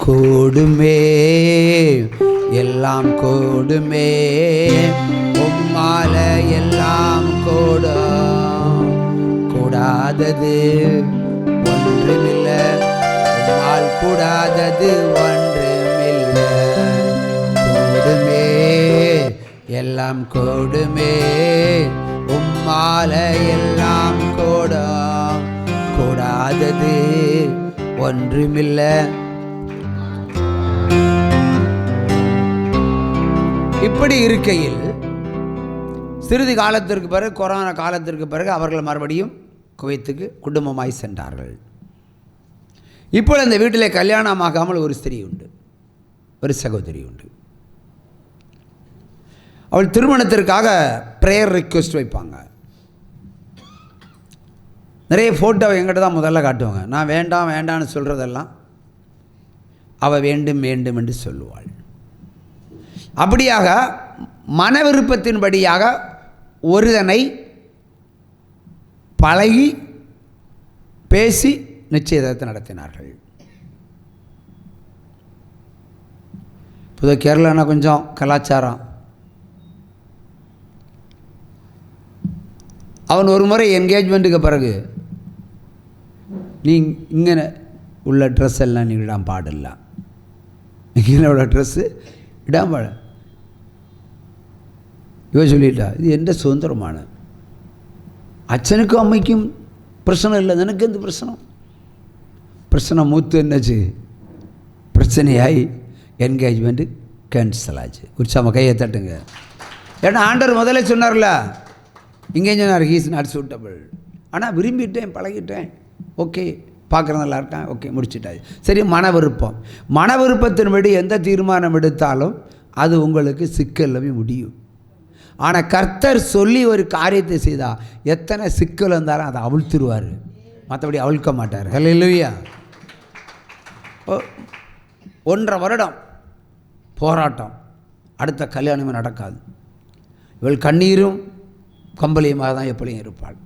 கூடுமே, எல்லாம் கூடுமே, உம்மால எல்லாம் கூடும். கூடாதது ஒன்றுமில்லை, உம்மால் கூடாதது ஒன்றுமில்லை. கூடுமே, எல்லாம் கூடுமே, உம்மால எல்லாம் கூடும். கூடாதது ஒன்றுமில்லை. இப்படி இருக்கையில் சிறிது காலத்திற்கு பிறகு, கொரோனா காலத்திற்கு பிறகு அவர்கள் மறுபடியும் குவைத்துக்கு குடும்பமாய் சென்றார்கள். இப்போ அந்த வீட்டிலே கல்யாணமாகாமல் ஒரு ஸ்திரீ உண்டு, ஒரு சகோதரி உண்டு. அவள் திருமணத்திற்காக ப்ரேயர் ரிக்வெஸ்ட் வைப்பாங்க. நிறைய ஃபோட்டோவை எங்கிட்ட தான் முதல்ல காட்டுவாங்க. நான் வேண்டாம் வேண்டான்னு சொல்கிறதெல்லாம் அவள் வேண்டும் வேண்டும் என்று சொல்லுவாள். அப்படியாக மன விருப்பத்தின்படியாக ஒருதனை பழகி பேசி நிச்சயதார்த்தத்தை நடத்தினார்கள். புது கேரளானா கொஞ்சம் கலாச்சாரம். அவன் ஒரு முறை என்கேஜ்மெண்ட்டுக்கு பிறகு நீ இங்கே உள்ள ட்ரெஸ் எல்லாம் நீ இடாம பாடில்ல, இங்கே உள்ள ட்ரெஸ்ஸு இடாம பாட. இவ சொல்லிட்டா, இது எந்த சுதந்திரமான, அச்சனுக்கும் அம்மைக்கும் பிரச்சனை இல்லை, எனக்கு எந்த பிரச்சனை மூத்து என்னாச்சு, பிரச்சனையாகி என்கேஜ்மெண்ட்டு கேன்சல் ஆச்சு. உற்சாம கையை தட்டுங்க. ஏன்னா ஆண்டவர் முதல்ல சொன்னார்ல, இங்கே சொன்னார் ஹீஸ் நாட் சூட்டபிள். ஆனால் விரும்பிட்டேன், பழகிட்டேன், ஓகே, பார்க்குறது நல்லா இருக்கேன், ஓகே, முடிச்சுட்டாச்சு. சரி, மன விருப்பம். மன விருப்பத்தின்படி எந்த தீர்மானம் எடுத்தாலும் அது உங்களுக்கு சிக்கல்லவே முடியும். ஆனால் கர்த்தர் சொல்லி ஒரு காரியத்தை செய்தால் எத்தனை சிக்கல் இருந்தாலும் அதை அவிழ்த்துருவார், மற்றபடி அவிழ்க்க மாட்டார். ஹல்லேலூயா. 1.5 வருடம் போராட்டம், அடுத்த கல்யாணமே நடக்காது. இவள் கண்ணீரும் கம்பளியுமாக தான் எப்படியும் இருப்பாள்.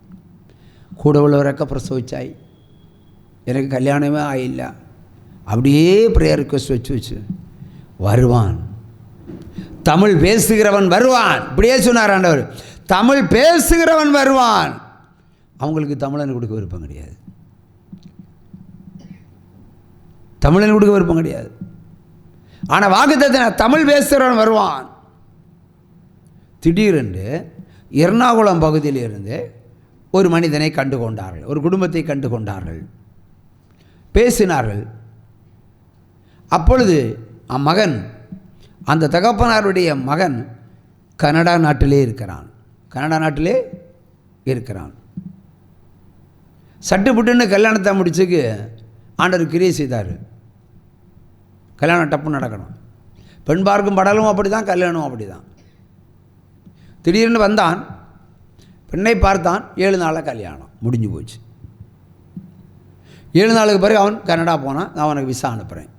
கூட உள்ளவரக்க பிரசவிச்சாய், எனக்கு கல்யாணமே ஆயில்ல. அப்படியே ப்ரேயர் ரிக்வெஸ்ட் வச்சு வருவான், தமிழ் பேசுகிறவன் வருவான். இப்படியே சொன்னார் ஆண்டவர், தமிழ் பேசுகிறவன் வருவான். அவங்களுக்கு தமிழன் கொடுக்க விருப்பம் கிடையாது, தமிழன் கொடுக்க விருப்பம் கிடையாது. ஆனால் வாக்குத்தத்தம் தமிழ் பேசுகிறவன் வருவான். திடீரென்று எர்ணாகுளம் பகுதியிலிருந்து ஒரு மனிதனை கண்டு கொண்டார்கள், ஒரு குடும்பத்தை கண்டு கொண்டார்கள், பேசினார்கள். அப்பொழுது மகன், அந்த தகப்பனாருடைய மகன் கனடா நாட்டிலே இருக்கிறான். சட்டுப்புட்டுன்னு கல்யாணத்தை முடிச்சுக்கு ஆண்டவர் கிரியை செய்தார். கல்யாணம் டப்பு நடக்கணும். பெண் பார்க்கும் படலும் அப்படி தான், கல்யாணம் அப்படி தான். திடீர்னு வந்தான், பெண்ணை பார்த்தான், 7 நாளில் கல்யாணம் முடிஞ்சு போச்சு. 7 நாளுக்கு பிறகு அவன் கனடா போனான், நான் அவனுக்கு விசா அனுப்புகிறேன்.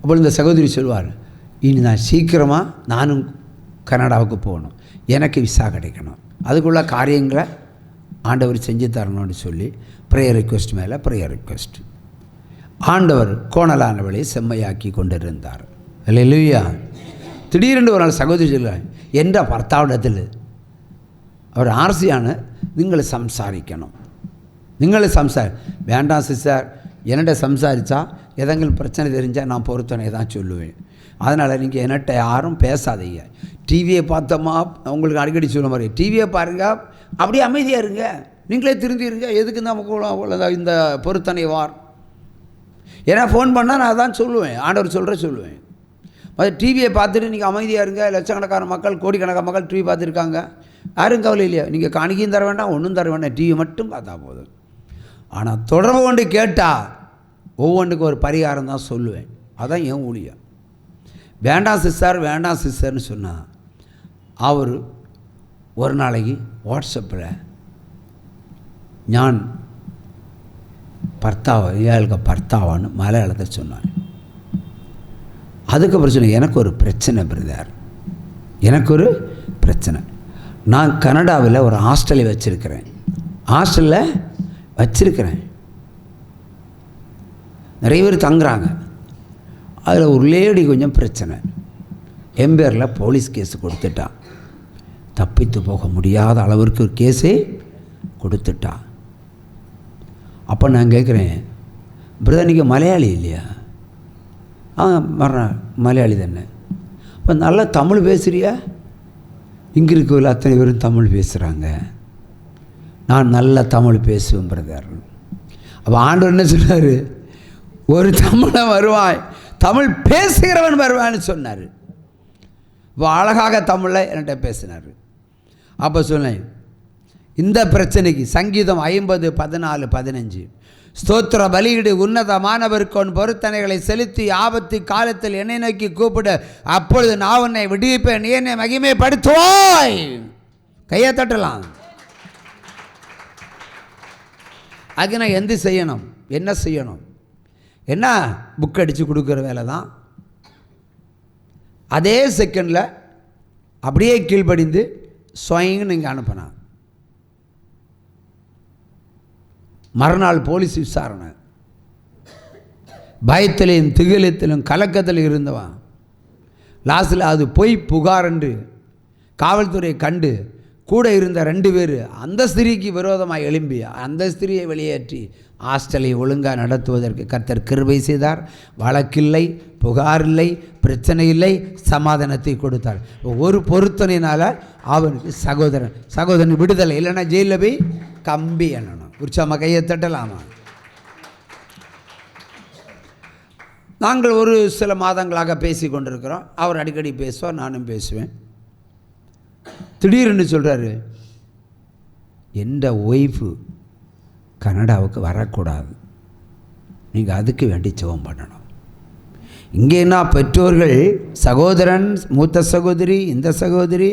அப்போ இந்த சகோதரி சொல்வார், இனி நான் சீக்கிரமாக நானும் கனடாவுக்கு போகணும், எனக்கு விசா கிடைக்கணும், அதுக்குள்ள காரியங்களை ஆண்டவர் செஞ்சு தரணும்னு சொல்லி ப்ரேயர் ரிக்வெஸ்ட் மேலே ப்ரேயர் ரிக்வெஸ்ட். ஆண்டவர் கோணலான வழியை செம்மையாக்கி கொண்டிருந்தார். அல்லேலூயா. திடீரென்று ஒரு நாள் சகோதரி சொல்லுவார், என்ற ഭർത്താവിடത്തിൽ அவர் ஆர்சியான നിങ്ങൾ സംസാരിക്കണം, வேண்டாம் சிஸ்டர், என்னிட்ட சம்சாரித்தா எதெങ്കിലും பிரச்சனை தெரிஞ்சால் நான் பொறுத்தனை தான் சொல்லுவேன், அதனால் நீங்கள் என்கிட்ட யாரும் பேசாதீங்க. டிவியை பார்த்தோமா, உங்களுக்கு அடிக்கடி சொல்ல மாதிரி டிவியை பாருங்கள், அப்படியே அமைதியாக இருங்க, நீங்களே திருந்திருங்க, எதுக்கு நமக்கு இந்த பொறுத்தனை வார். ஏன்னா ஃபோன் பண்ணால் நான் அதான் சொல்லுவேன், ஆண்டவர் சொல்லுவேன். அது டிவியை பார்த்துட்டு நீங்கள் அமைதியாக இருங்க. லட்சக்கணக்கான மக்கள், கோடிக்கணக்கான மக்கள் டிவி பார்த்துருக்காங்க, யாரும் கவலை இல்லையா, நீங்கள் காணிக்கையும் தர வேண்டாம், ஒன்றும் தர வேண்டாம், டிவி மட்டும் பார்த்தா போதும். ஆனால் தொடர்பு கொண்டு கேட்டால் ஒவ்வொன்றுக்கும் ஒரு பரிகாரம் தான் சொல்லுவேன். அதான் என் ஊழியம். வேண்டாம் சிஸ்டர்னு சொன்னால் அவர் ஒரு நாளைக்கு வாட்ஸ்அப்பில் ஞான் பர்த்தாவா, இயாளுக்கு பர்த்தாவான்னு மலையாளத்தை சொன்னார். அதுக்கப்புறம் சொன்னேன், எனக்கு ஒரு பிரச்சனை பிரதர், எனக்கு ஒரு பிரச்சனை. நான் கனடாவில் ஒரு ஹாஸ்டலை வச்சுருக்கிறேன். நிறைய பேர் தங்குறாங்க. அதில் ஒரு லேடி கொஞ்சம் பிரச்சனை, என் பேரில் போலீஸ் கேஸு கொடுத்துட்டான். தப்பித்து போக முடியாத அளவிற்கு ஒரு கேஸே கொடுத்துட்டான். அப்போ நான் கேட்குறேன், பிரதர் நீங்கள் மலையாளி இல்லையா? வர்றேன், மலையாளி தானே. இப்போ நல்லா தமிழ் பேசுகிறியா? இங்கே இருக்கவில்லை அத்தனை பேரும் தமிழ் பேசுகிறாங்க. நான் நல்ல தமிழ் பேசுவேன் பிரதர். அப்போ ஆண்டவர் என்ன சொன்னார்? ஒரு தமிழன் வருவான், தமிழ் பேசுகிறவன் வருவான்னு சொன்னார். இப்போ அழகாக தமிழில் என்கிட்ட பேசினார். அப்போ சொன்னேன், இந்த பிரச்சனைக்கு சங்கீதம் 50:14-15 ஸ்தோத்திர பலியிடு, உன்னதமானவருக்கு உன் பொருத்தனைகளை செலுத்தி ஆபத்து காலத்தில் என்னை நோக்கி கூப்பிடு, அப்பொழுது நான் உன்னை விடுவிப்பேன், நீ என்னை மகிமைப்படுத்துவாய். கையை தட்டலாம். அதுக்கு நான் எந்த செய்யணும், என்ன செய்யணும்? என்ன புக் அடித்து கொடுக்குற வேலை தான். அதே செகண்டில் அப்படியே கீழ்ப்படிந்து ஸ்வயங்னு நீங்கள் அனுப்பினா. மறுநாள் போலீஸ் விசாரணை. பயத்திலையும் திகிலத்திலும் கலக்கத்திலும் இருந்தவன் லாஸ்டில் அது பொய் புகார் என்று காவல்துறையை கண்டு கூட இருந்த 2 பேர் அந்த ஸ்திரீக்கு விரோதமாக எழும்பி அந்த ஸ்திரியை வெளியேற்றி ஹாஸ்டலை ஒழுங்காக நடத்துவதற்கு கர்த்தர் கிருபை செய்தார். வழக்கில்லை, புகார் இல்லை, பிரச்சனை இல்லை, சமாதானத்தை கொடுத்தார். ஒரு பொருத்தனையினால் அவனுக்கு சகோதரன் விடுதலை. இல்லைன்னா ஜெயிலில் போய் கம்பி எண்ணணும். உற்சாகமாக கையை தட்டலாமா? நாங்கள் ஒரு சில மாதங்களாக பேசி கொண்டிருக்கிறோம். அவர் அடிக்கடி பேசுவார், நானும் பேசுவேன். திடீர்னு சொல்கிறாரு, எந்த ஒய்ஃபு கனடாவுக்கு வரக்கூடாது, நீங்கள் அதுக்கு வேண்டி ஜெபம் பண்ணணும். இங்கேனா பெற்றோர்கள், சகோதரன், மூத்த சகோதரி, இந்த சகோதரி,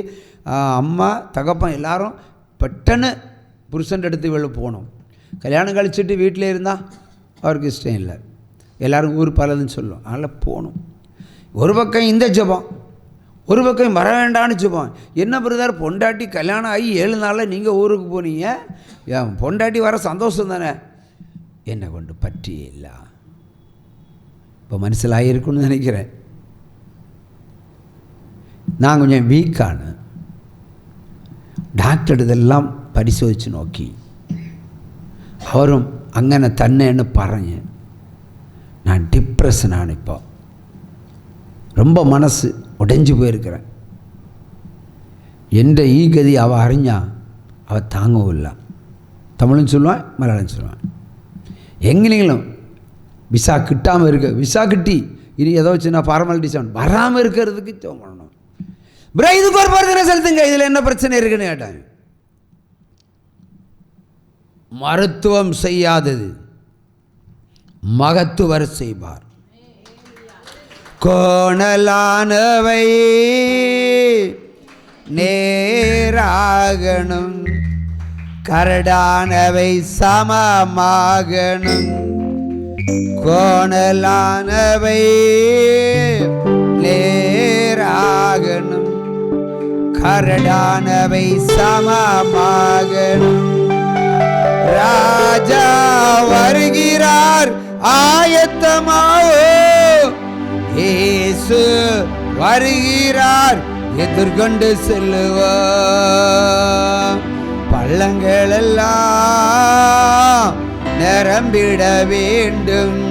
அம்மா, தகப்பன் எல்லாரும் பெட்டன்னு புருஷன் எடுத்து வெளில போகணும். கல்யாணம் கழிச்சுட்டு வீட்டில் இருந்தால் அவருக்கு இஷ்டம் இல்லை. எல்லோரும் ஊர் பலதுன்னு சொல்லும். அதனால் போகணும். ஒரு பக்கம் இந்த ஜெபம், ஒரு பக்கம் வர வேண்டான்னு ஜெபம். என்ன பிரதர், பொண்டாட்டி கல்யாணம் ஆகி 7 நாளில் நீங்கள் ஊருக்கு போனீங்க, என் பொண்டாட்டி வர சந்தோஷம் தானே. என்னை கொண்டு பற்றியே இல்லை. இப்போ மனசில் ஆகியிருக்குன்னு நினைக்கிறேன். நான் கொஞ்சம் வீக்கான டாக்டர் இதெல்லாம் പരിശോധിച്ച് നോക്കി. അവരും അങ്ങനെ തന്നെയെന്ന് പറഞ്ഞ് ഞാൻ ഡിപ്രഷനാണ്. ഇപ്പോൾ ரொம்ப மனசு உடைஞ்சு போயிருக்கிறேன். എൻ്റെ ഈ ഗതി അവ അറിഞ്ഞാൽ അവ താങ്ങുമില്ല. തമിഴും சொல்லுவான், മലയാളം சொல்லுவான். எங்கேயும் விசா கிட்டாமல் இருக்கு. விசா கிட்டி இனி ஏதோ சின்ன ஃபார்மாலிட்டிஸ் வராமல் இருக்கிறதுக்கு தோணணும். ப்ரோ இதுக்கு ஒரு பரிசனை செலுத்துங்க, இதில் என்ன பிரச்சனை இருக்குன்னு கேட்டாங்க. மருத்துவம் செய்யாதது மகத்துவர் செய்வார். கோணலானவை நேராகணும், கரடானவை சமமாகணும். கோணலானவை நேராகணும், கரடானவை சமமாகணும். ராஜா வருகிறார் ஆயத்தமாவோ, இயேசு வருகிறார் எதிர்கொண்டு செல்லுவோம். பள்ளங்கள் எல்லாம் நிரம்பிட வேண்டும்,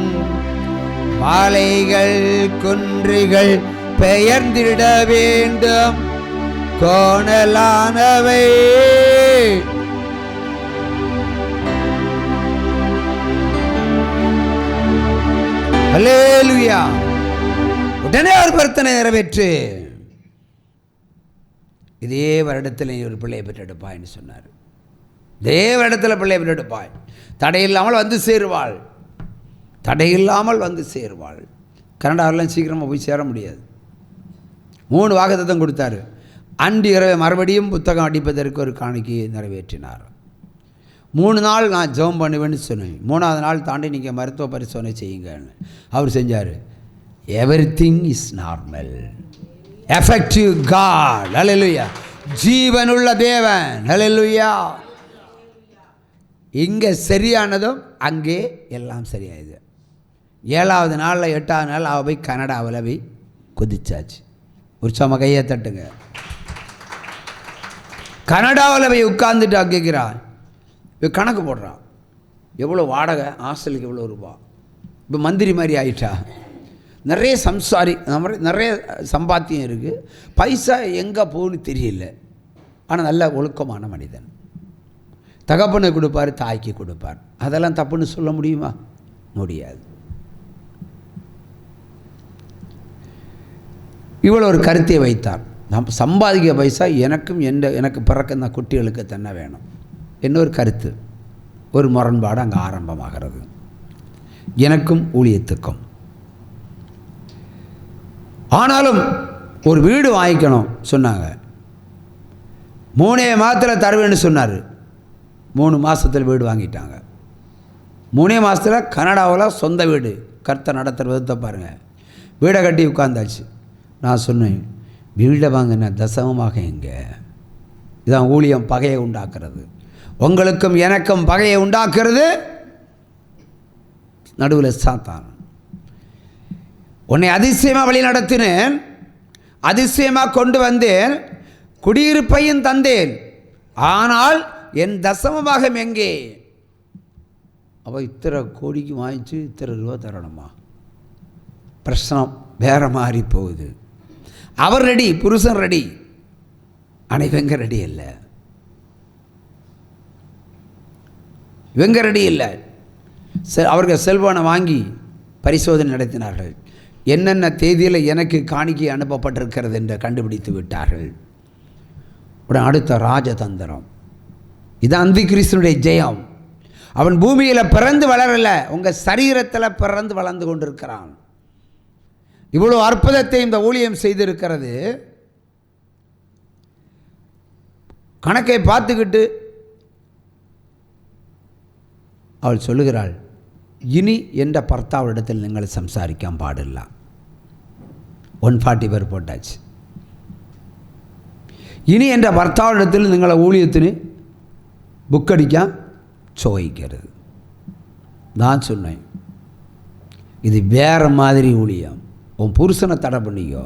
மாலைகள் குன்றுகள் பெயர்ந்திட வேண்டும். கோணலானவை அல்லேலூயா. உடனே ஒரு பிரார்த்தனை நிறைவேற்று. இதே வருடத்தில் ஒரு பிள்ளையை பெற்றெடுப்பாய்ன்னு சொன்னார். இதே வருடத்தில் பிள்ளையை பெற்றெடுப்பாய், தடையில்லாமல் வந்து சேருவாள், தடையில்லாமல் வந்து சேருவாள். கனடாவெல்லாம் சீக்கிரமாக போய் சேர முடியாது. 3 வாக்குத்தத்தம் கொடுத்தாரு. அன்று இரவு மறுபடியும் புத்தகம் அடிப்பதற்கு ஒரு காணிக்கையை நிறைவேற்றினார். 3 நாள் நான் ஜெபம் பண்ணுவேன்னு சொன்னேன். 3ஆவது நாள் தாண்டி நீங்கள் மருத்துவ பரிசோதனை செய்யுங்கன்னு அவர் செஞ்சார். Everything is normal. Effective God. Hallelujah. ஜீவனுள்ள தேவன். ஹல்லேலூயா. இங்கே சரியானதும் அங்கே எல்லாம் சரியாயுது. 7வது நாளில் 8வது நாள் அவள் போய் கனடாவில் போய் குதிச்சாச்சு. உற்சாம கையை தட்டுங்க. கனடாவில் போய் உட்கார்ந்துட்டு கேட்குறான். இப்போ கணக்கு போடுறான், எவ்வளோ வாடகை, ஹாஸ்டலுக்கு எவ்வளோ ரூபா. இப்போ மந்திரி மாதிரி ஆயிட்டா. நிறைய நிறைய சம்பாத்தியம் இருக்குது. பைசா எங்கே போகுன்னு தெரியல. ஆனால் நல்ல ஒழுக்கமான மனிதன். தகப்பனை கொடுப்பார், தாய்க்கு கொடுப்பார். அதெல்லாம் தப்புன்னு சொல்ல முடியுமா? முடியாது. இவ்வளோ ஒரு கருத்தை வைத்தார். நம்ம சம்பாதிக்க பைசா எனக்கும் எனக்கு பிறக்க இந்த குட்டிகளுக்கு தானே வேணும். இன்னொரு கருத்து, ஒரு முரண்பாடு அங்கே ஆரம்பமாகிறது. எனக்கும் ஊழியத்துக்கும். ஆனாலும் ஒரு வீடு வாங்கிக்கணும் சொன்னாங்க. 3 மாதத்தில் தருவேன்னு சொன்னார். 3 மாதத்தில் வீடு வாங்கிட்டாங்க. 3 மாதத்தில் கனடாவில் சொந்த வீடு. கர்த்தர் நடத்துகிற விதத்தை பாருங்கள். வீடை கட்டி உட்கார்ந்தாச்சு. நான் சொன்னேன், வீடை வாங்கின தசமமாக எங்கே? இதான் ஊழியம். பகையை உண்டாக்குறது. உங்களுக்கும் எனக்கும் பகையை உண்டாக்குறது நடுவில் சாத்தான். உன்னை அதிசயமாக வழி நடத்தினேன், அதிசயமாக கொண்டு வந்தேன், குடியிருப்பையும் தந்தேன், ஆனால் என் தசமமாக எங்கே? அவள் இத்தனை கோடிக்கு வாங்கிச்சு இத்தனை ரூபா தரணுமா? பிரச்சனம் வேற மாதிரி போகுது. அவர் ரெடி, புருஷன் ரெடி, ஆனால் இவங்க ரெடி இல்லை. இவங்க ரெடி இல்லை. அவர்கள் செல்வனை வாங்கி பரிசோதனை நடத்தினார்கள். என்னென்ன தேதியில் எனக்கு காணிக்கை அனுப்பப்பட்டிருக்கிறது என்று கண்டுபிடித்து விட்டார்கள். உடன் அடுத்த ராஜதந்திரம். இது அந்தி கிறிஸ்துனுடைய ஜெயம். அவன் பூமியில் பிறந்து வளரல, உங்கள் சரீரத்தில் பிறந்து வளர்ந்து கொண்டிருக்கிறான். இவ்வளோ அற்புதத்தை இந்த ஊழியம் செய்திருக்கிறது. கணக்கை பார்த்துக்கிட்டு அவள் சொல்லுகிறாள், இனி என்ற பர்த்தாவிடத்தில் நீங்கள் சம்சாரிக்க பாடில்ல. 140 பேர் போட்டாச்சு. இனி என்ற பர்த்தாவிடத்தில் നിങ്ങളെ ஊழியത്തിന് புக்கடிக்க ചോദിക്കരുത്. நான் சொன்னேன், இது வேறு மாதிரி ஊழியம். உன் புருஷனை தடை பண்ணிக்கோ.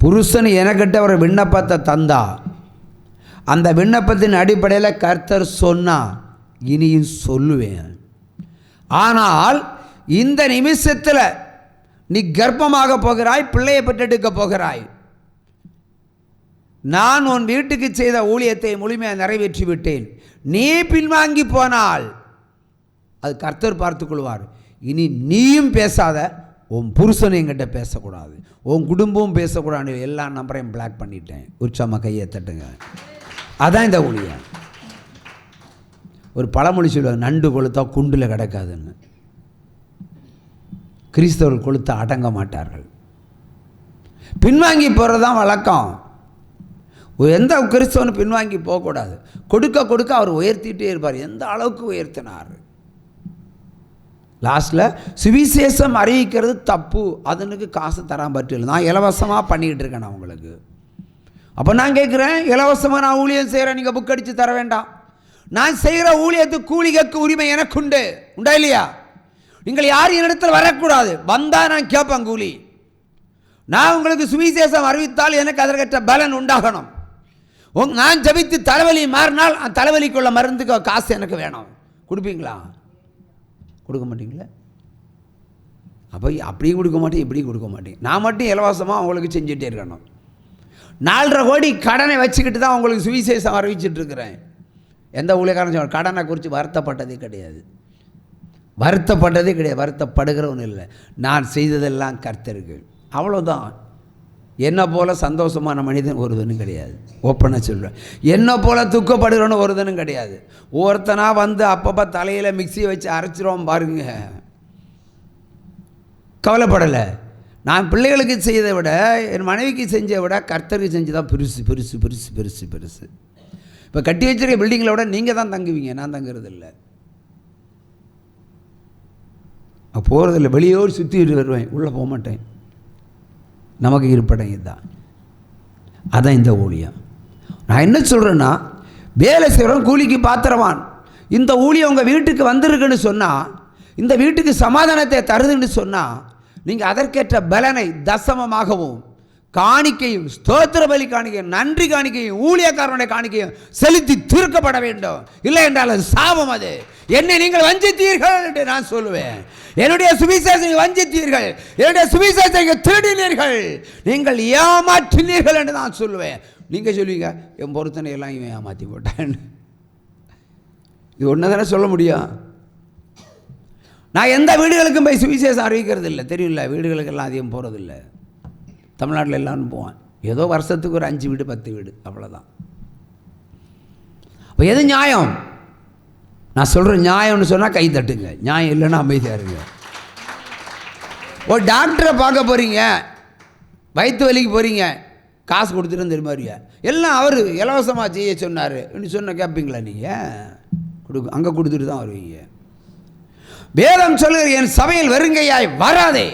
புருஷன் எனக்கிட்ட ஒரு விண்ணப்பத்தை தந்தா, அந்த விண்ணப்பத்தின் அடிப்படையில் கர்த்தர் சொன்னா இனியும் சொல்லுவேன். ஆனால் இந்த நிமிஷத்தில் நீ கர்ப்பமாக போகிறாய், பிள்ளையை பெற்றெடுக்க போகிறாய். நான் உன் வீட்டுக்கு செய்த ஊழியத்தை முழுமையாக நிறைவேற்றி விட்டேன். நீ பின்வாங்கி போனால் அது கர்த்தர் பார்த்துக்கொள்வார். இனி நீயும் பேசாத, உன் புருஷனை என்கிட்ட பேசக்கூடாது, உன் குடும்பமும் பேசக்கூடாது. எல்லா நம்பரையும் பிளாக் பண்ணிட்டேன். உற்சாம கையை தட்டுங்க. அதான் இந்த ஊழியம். ஒரு பழமொழி சொல்லுவாங்க, நண்டு கொளுத்தா குண்டில் கிடக்காதுன்னு. கிறிஸ்தவர்கள் கொளுத்த அடங்க மாட்டார்கள். பின்வாங்கி போகிறது தான் வழக்கம். எந்த கிறிஸ்தவனும் பின்வாங்கி போகக்கூடாது. கொடுக்க கொடுக்க அவர் உயர்த்திகிட்டே இருப்பார். எந்த அளவுக்கு உயர்த்தினார். லாஸ்ட்டில் சுவிசேஷம் அறிவிக்கிறது தப்பு, அதனுக்கு காசு தராமல் பற்றில்லை. நான் இலவசமாக பண்ணிக்கிட்டு இருக்கேன் நான் உங்களுக்கு. அப்போ நான் கேட்குறேன், இலவசமாக நான் ஊழியம் செய்கிறேன், நீங்கள் புக் அடித்து தர வேண்டாம். நான் செய்கிற ஊழியத்துக்கு கூலி கேட்க உரிமை எனக்கு உண்டு. உண்டா இல்லையா? நீங்கள் யார் என்னிடத்தில் வரக்கூடாது. வந்தால் நான் கேட்பேன் கூலி. நான் உங்களுக்கு சுவிசேஷம் அறிவித்தால் எனக்கு அதற்கேற்ற பலன் உண்டாகணும். நான் ஜபித்து தலைவலி மாறினால் தலைவலிக்குள்ள மருந்துக்கு காசு எனக்கு வேணும். கொடுப்பீங்களா? கொடுக்க மாட்டீங்களா? அப்போ அப்படியும் கொடுக்க மாட்டேன், இப்படியும் கொடுக்க மாட்டேன். நான் மட்டும் இலவசமாக உங்களுக்கு செஞ்சுட்டே இருக்கணும். 4.5 கோடி கடனை வச்சுக்கிட்டு தான் உங்களுக்கு சுவிசேஷம் அறிவிச்சிட்டு இருக்கிறேன். எந்த ஊழியக்காரன் கடனை குறித்து வருத்தப்பட்டதே கிடையாது. வருத்தப்படுகிறவன் இல்லை. நான் செய்ததெல்லாம் கர்த்தருக்கு. அவ்வளோதான். என்னை போல் சந்தோஷமான மனிதன் ஒருதனும் கிடையாது. ஓப்பனாக சொல்கிறேன். என்னை போல் துக்கப்படுகிறவனு ஒருதனும் கிடையாது. ஒருத்தனாக வந்து அப்பப்போ தலையில் மிக்சியை வச்சு அரைச்சிருவோம் பாருங்க. கவலைப்படலை. நான் பிள்ளைகளுக்கு செய்ததை விட, என் மனைவிக்கு செஞ்சதை விட கர்த்தருக்கு செஞ்சு தான் பெருசு பெருசு பெருசு பெருசு பெருசு. இப்போ கட்டி வச்சிருக்க பில்டிங்கில் விட நீங்கள் தான் தங்குவீங்க, நான் தங்குறது இல்லை. போகிறதில்ல, வெளியோடு சுற்றிட்டு வருவேன், உள்ளே போக மாட்டேன். நமக்கு இருப்படம் இதுதான். அதான் இந்த ஊழியம். நான் என்ன சொல்கிறேன்னா, வேலை செய்கிறவன் கூலிக்கு பாத்திரவான். இந்த ஊழியம் உங்கள் வீட்டுக்கு வந்திருக்குன்னு சொன்னால் இந்த வீட்டுக்கு சமாதானத்தை தருதுன்னு சொன்னால் நீங்கள் அதற்கேற்ற பலனை தசமமாகவும் காணிக்கையும் ஸ்தோத்திர பலி காணிக்கையும் நன்றி காணிக்கையும் ஊழியக்காரனுடைய காணிக்கையும் செலுத்தி தீர்க்கப்பட வேண்டும். இல்லை என்றால் அது சாபம். அது என்னை நீங்கள் வஞ்சித்தீர்கள் என்று நான் சொல்லுவேன். என்னுடைய சுவிசேஷத்தை வஞ்சித்தீர்கள், என்னுடைய சுவிசேஷத்தை திருடினீர்கள், நீங்கள் ஏமாற்றினீர்கள் என்று நான் சொல்லுவேன். நீங்கள் சொல்லுவீங்க என் பொருத்தனை எல்லாம் இவன் ஏமாற்றி போட்டான். இது ஒன்று தானே சொல்ல முடியும். நான் எந்த வீடுகளுக்கும் போய் சுவிசேஷம் அறிவிக்கிறது இல்லை, தெரியும்ல. வீடுகளுக்கெல்லாம் அதிகம் போகிறதில்லை. தமிழ்நாட்டில் எல்லாரும் போவான். ஏதோ வருஷத்துக்கு ஒரு 5 வீடு 10 வீடு அவ்வளோதான். அப்போ எது நியாயம்? நான் சொல்கிறேன் நியாயம்னு சொன்னால் கை தட்டுங்க, நியாயம் இல்லைன்னா அமைதியாக இருங்க. ஒரு டாக்டரை பார்க்க போகிறீங்க, வயிற்று வலிக்கு போகிறீங்க, காசு கொடுத்துட்டு தெரியுமா வருவீங்க. எல்லாம் அவர் இலவசமாக செய்ய சொன்னார் சொன்ன கேட்பீங்களா? நீங்கள் அங்கே கொடுத்துட்டு தான் வருவீங்க. வேதம் சொல்லுகிற என் சபையில் வெறுங்கையாய் வராதே.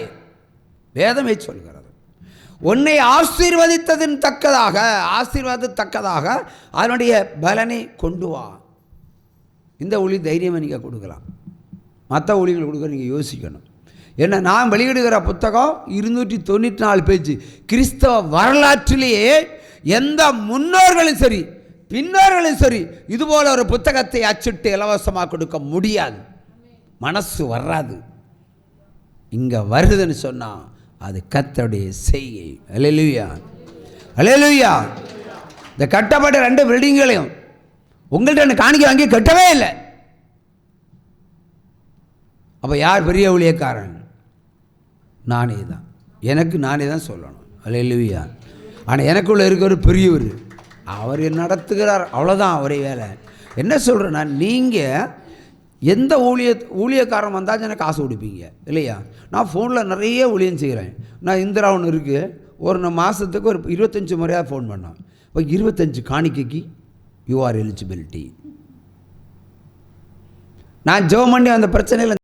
வேதமே சொல்கிறது உன்னை ஆசீர்வதித்ததின் தக்கதாக அதனுடைய பலனை கொண்டு வா. இந்த ஒளி தைரியமாக நீங்கள் கொடுக்கலாம், மற்ற ஒளிகள் கொடுக்க நீங்கள் யோசிக்கணும். ஏன்னா நான் வெளியிடுகிற புத்தகம் 294 பேஜ். கிறிஸ்தவ வரலாற்றிலேயே எந்த முன்னோர்களும் சரி பின்னோர்களும் சரி இதுபோல் ஒரு புத்தகத்தை அச்சிட்டு இலவசமாக கொடுக்க முடியாது. மனசு வராது. இங்கே வருதுன்னு சொன்னால் அது கர்த்தருடைய செய்கை. அல்லேலூயா, அல்லேலூயா. இந்த கட்டப்பட்ட 2 பில்டிங்களையும் உங்கள்கிட்ட காணிக்கை வாங்கி கட்டவே இல்லை. அப்போ யார் பெரிய ஊழியக்காரன்? நானே தான். எனக்கு நானே தான் சொல்லணும். அல்லேலூயா. ஆனால் எனக்குள்ள இருக்கிற பெரியவர், அவர் நடத்துகிறார், அவ்வளோதான் அவரே வேலை. என்ன சொல்கிறேன்னா, நீங்கள் எந்த ஊழியக்காரன் வந்தாச்சும் எனக்கு காசு கொடுப்பீங்க இல்லையா? நான் ஃபோனில் நிறைய ஊழியம் செய்கிறேன். நான் இந்திரா ஒன்று இருக்குது, ஒரு மாதத்துக்கு ஒரு 25 முறையாக ஃபோன் பண்ணேன். இப்போ 25 காணிக்கைக்கு யூ ஆர் எலிஜிபிலிட்டி. நான் ஜெபம் பண்ணி அந்த பிரச்சனையில்